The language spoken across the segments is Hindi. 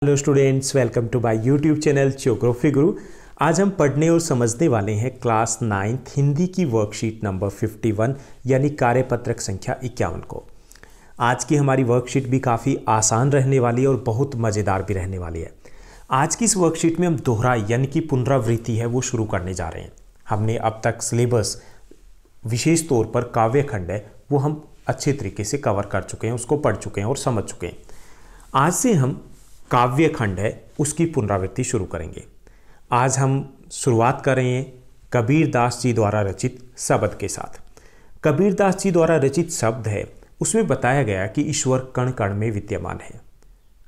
Hello students, welcome to my YouTube channel Geography Guru. आज हम पढ़ने और समझने वाले हैं क्लास 9th हिंदी की वर्कशीट नंबर 51 यानी कार्यपत्रक संख्या 51 को। आज की हमारी वर्कशीट भी काफ़ी आसान रहने वाली है और बहुत मज़ेदार भी रहने वाली है। आज की इस वर्कशीट में हम दोहराई यानी कि पुनरावृत्ति है वो शुरू करने जा रहे हैं। हमने अब तक सिलेबस विशेष तौर पर काव्य खंड है वो हम अच्छे तरीके से कवर कर चुके हैं, उसको पढ़ चुके हैं और समझ चुके हैं। आज से हम काव्य खंड है उसकी पुनरावृत्ति शुरू करेंगे। आज हम शुरुआत कर रहे हैं कबीर दास जी द्वारा रचित शब्द के साथ। कबीर दास जी द्वारा रचित शब्द है उसमें बताया गया कि ईश्वर कण कण में विद्यमान है।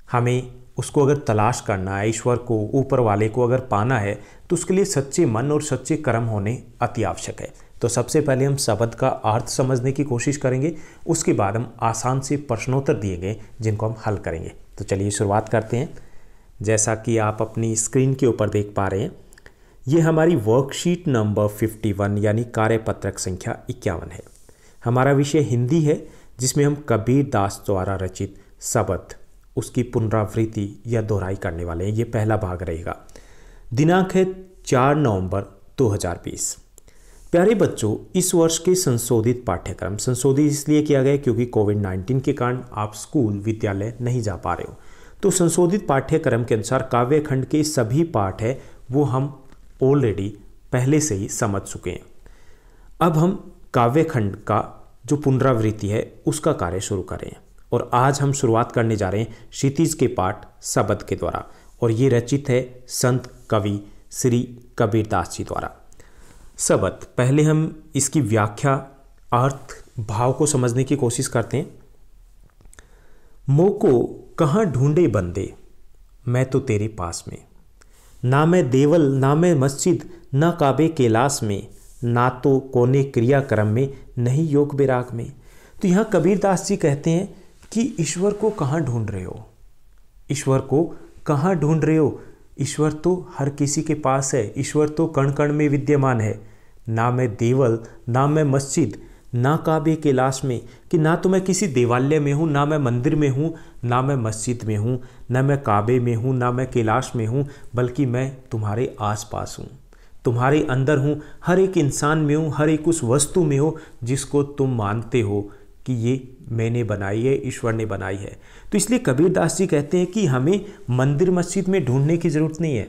हमें उसको अगर तलाश करना है, ईश्वर को, ऊपर वाले को अगर पाना है तो उसके लिए सच्चे मन और सच्चे कर्म होने अति आवश्यक है। तो सबसे पहले हम शब्द का अर्थ समझने की कोशिश करेंगे, उसके बाद हम आसान से प्रश्नोत्तर दिए गए जिनको हम हल करेंगे। तो चलिए शुरुआत करते हैं। जैसा कि आप अपनी स्क्रीन के ऊपर देख पा रहे हैं, ये हमारी वर्कशीट नंबर 51 यानी कार्यपत्रक संख्या 51 है। हमारा विषय हिंदी है जिसमें हम कबीर दास द्वारा रचित शब्द उसकी पुनरावृत्ति या दोहराई करने वाले हैं। ये पहला भाग रहेगा। दिनांक है 4 नवंबर 2020। प्यारे बच्चों, इस वर्ष के संशोधित पाठ्यक्रम, संशोधित इसलिए किया गया क्योंकि कोविड-19 के कारण आप स्कूल विद्यालय नहीं जा पा रहे हो। तो संशोधित पाठ्यक्रम के अनुसार काव्य खंड के सभी पाठ है वो हम ऑलरेडी पहले से ही समझ चुके हैं। अब हम काव्य खंड का जो पुनरावृत्ति है उसका कार्य शुरू करें और आज हम शुरुआत करने जा रहे हैं क्षितिज के पाठ शब्द के द्वारा, और ये रचित है संत कवि श्री कबीर दास जी द्वारा। शब्द, पहले हम इसकी व्याख्या, अर्थ, भाव को समझने की कोशिश करते हैं। मोको कहाँ ढूंढे बंदे, मैं तो तेरे पास में, ना मैं देवल ना मैं मस्जिद, ना काबे कैलाश में, ना तो कोने क्रियाक्रम में, नहीं योग विराग में। तो यहाँ कबीरदास जी कहते हैं कि ईश्वर को कहाँ ढूंढ रहे हो, ईश्वर को कहाँ ढूंढ रहे हो। ईश्वर तो हर किसी के पास है, ईश्वर तो कण कण में विद्यमान है। ना मैं देवल ना मैं मस्जिद, ना काबे कैलाश में, कि ना तो मैं किसी देवालय में हूँ, ना मैं मंदिर में हूँ, ना मैं मस्जिद में हूँ, ना मैं काबे में हूँ, ना मैं कैलाश में हूँ, बल्कि मैं तुम्हारे आसपास हूँ, तुम्हारे अंदर हूँ, हर एक इंसान में हूँ, हर एक उस वस्तु में हो जिसको तुम मानते हो कि ये मैंने बनाई है, ईश्वर ने बनाई है। तो इसलिए कबीरदास जी कहते हैं कि हमें मंदिर मस्जिद में ढूंढने की ज़रूरत नहीं है,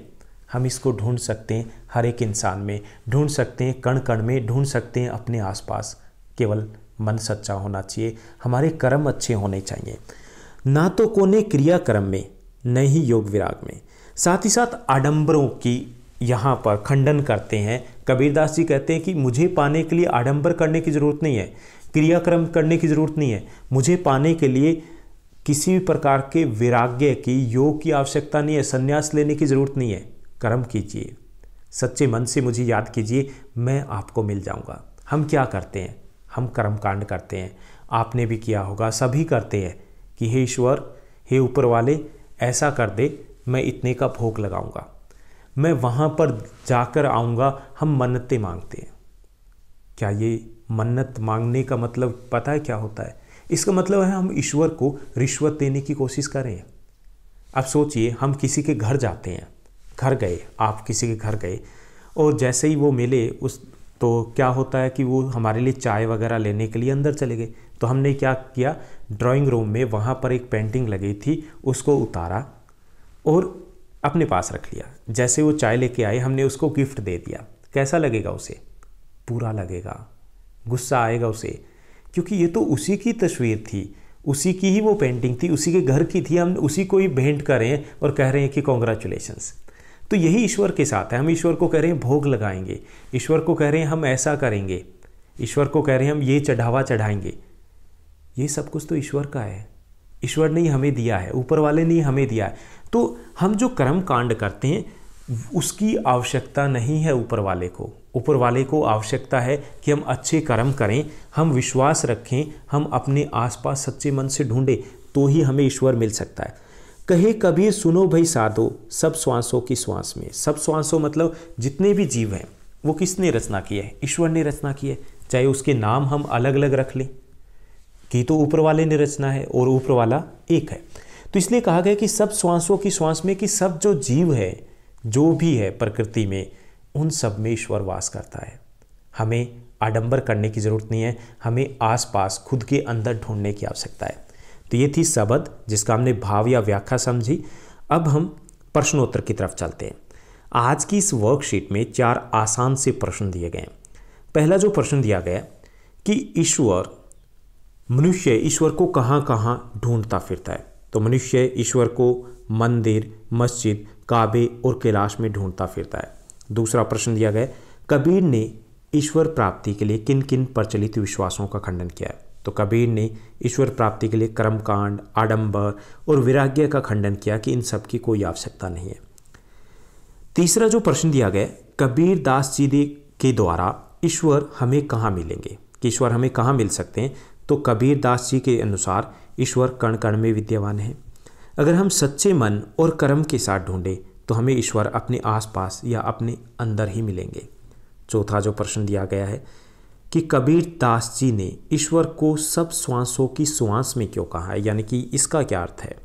हम इसको ढूंढ सकते हैं हर एक इंसान में, ढूंढ सकते हैं कण कण में, ढूंढ सकते हैं अपने आसपास। केवल मन सच्चा होना चाहिए, हमारे कर्म अच्छे होने चाहिए। ना तो कोने क्रियाक्रम में, न ही योग विराग में। साथ ही साथ आडंबरों की यहाँ पर खंडन करते हैं। कबीरदास जी कहते हैं कि मुझे पाने के लिए आडंबर करने की ज़रूरत नहीं है, क्रियाक्रम करने की ज़रूरत नहीं है। मुझे पाने के लिए किसी भी प्रकार के वैराग्य की, योग की आवश्यकता नहीं है, संन्यास लेने की ज़रूरत नहीं है। कर्म कीजिए, सच्चे मन से मुझे याद कीजिए, मैं आपको मिल जाऊंगा। हम क्या करते हैं, हम कर्म कांड करते हैं, आपने भी किया होगा, सभी करते हैं कि हे ईश्वर, हे ऊपर वाले, ऐसा कर दे, मैं इतने का भोग लगाऊंगा, मैं वहाँ पर जाकर आऊँगा। हम मन्नतें मांगते हैं। क्या ये मन्नत मांगने का मतलब पता है क्या होता है? इसका मतलब है हम ईश्वर को रिश्वत देने की कोशिश करें। अब सोचिए, हम किसी के घर जाते हैं, घर गए, आप किसी के घर गए और जैसे ही वो मिले तो क्या होता है कि वो हमारे लिए चाय वगैरह लेने के लिए अंदर चले गए। तो हमने क्या किया, ड्राइंग रूम में वहाँ पर एक पेंटिंग लगी थी, उसको उतारा और अपने पास रख लिया। जैसे वो चाय लेके आए, हमने उसको गिफ्ट दे दिया। कैसा लगेगा उसे? बुरा लगेगा, गुस्सा आएगा उसे, क्योंकि ये तो उसी की तस्वीर थी, उसी की ही वो पेंटिंग थी, उसी के घर की थी, हम उसी को ही भेंट कर रहे हैं और कह रहे हैं कि कॉन्ग्रेचुलेशंस। तो यही ईश्वर के साथ है। हम ईश्वर को कह रहे हैं भोग लगाएंगे, ईश्वर को कह रहे हैं हम ऐसा करेंगे, ईश्वर को कह रहे हैं हम ये चढ़ावा चढ़ाएंगे। ये सब कुछ तो ईश्वर का है, ईश्वर ने हमें दिया है, ऊपर वाले ने हमें दिया है। तो हम जो कर्म कांड करते हैं उसकी आवश्यकता नहीं है ऊपर वाले को। ऊपर वाले को आवश्यकता है कि हम अच्छे कर्म करें, हम विश्वास रखें, हम अपने आसपास सच्चे मन से ढूंढें, तो ही हमें ईश्वर मिल सकता है। कहे कबीर सुनो भाई साधो, सब श्वासों की श्वास में। सब श्वासों मतलब जितने भी जीव हैं वो किसने रचना की है? ईश्वर ने रचना की है। चाहे उसके नाम हम अलग अलग रख लें, कि तो ऊपर वाले ने रचना है और ऊपर वाला एक है। तो इसलिए कहा गया कि सब श्वासों की श्वास में, कि सब जो जीव है, जो भी है प्रकृति में, उन सब में ईश्वर वास करता है। हमें आडंबर करने की ज़रूरत नहीं है, हमें आसपास खुद के अंदर ढूंढने की आवश्यकता है। तो ये थी शब्द जिसका हमने भाव या व्याख्या समझी। अब हम प्रश्नोत्तर की तरफ चलते हैं। आज की इस वर्कशीट में 4 आसान से प्रश्न दिए गए हैं। पहला जो प्रश्न दिया गया कि मनुष्य ईश्वर को कहाँ कहाँ ढूंढता फिरता है। तो मनुष्य ईश्वर को मंदिर, मस्जिद, काबे और कैलाश में ढूंढता फिरता है। दूसरा प्रश्न दिया गया, कबीर ने ईश्वर प्राप्ति के लिए किन किन प्रचलित विश्वासों का खंडन किया है। तो कबीर ने ईश्वर प्राप्ति के लिए कर्मकांड, आडंबर और वैराग्य का खंडन किया कि इन सब की कोई आवश्यकता नहीं है। तीसरा जो प्रश्न दिया गया, कबीर दास जी के द्वारा ईश्वर हमें कहाँ मिलेंगे, कि ईश्वर हमें कहाँ मिल सकते हैं। तो कबीर दास जी के अनुसार ईश्वर कण कण में विद्यमान है। अगर हम सच्चे मन और कर्म के साथ ढूंढें तो हमें ईश्वर अपने आसपास या अपने अंदर ही मिलेंगे। चौथा जो प्रश्न दिया गया है कि कबीर दास जी ने ईश्वर को सब श्वासों की श्वास में क्यों कहा है, यानी कि इसका क्या अर्थ है।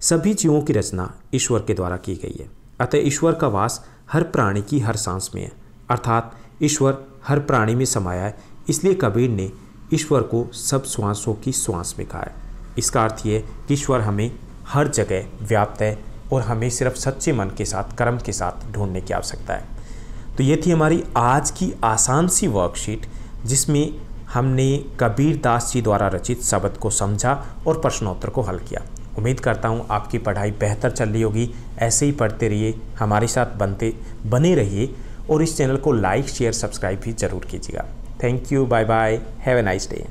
सभी जीवों की रचना ईश्वर के द्वारा की गई है, अतः ईश्वर का वास हर प्राणी की हर सांस में है, अर्थात ईश्वर हर प्राणी में समाया है। इसलिए कबीर ने ईश्वर को सब श्वासों की श्वास में कहा है। इसका अर्थ ये कि ईश्वर हमें हर जगह व्याप्त है और हमें सिर्फ सच्चे मन के साथ, कर्म के साथ ढूंढने की आवश्यकता है। तो ये थी हमारी आज की आसान सी वर्कशीट, जिसमें हमने कबीर दास जी द्वारा रचित शब्द को समझा और प्रश्नोत्तर को हल किया। उम्मीद करता हूँ आपकी पढ़ाई बेहतर चल रही होगी। ऐसे ही पढ़ते रहिए, हमारे साथ बने रहिए और इस चैनल को लाइक, शेयर, सब्सक्राइब भी जरूर कीजिएगा। Thank you, bye bye, have a nice day.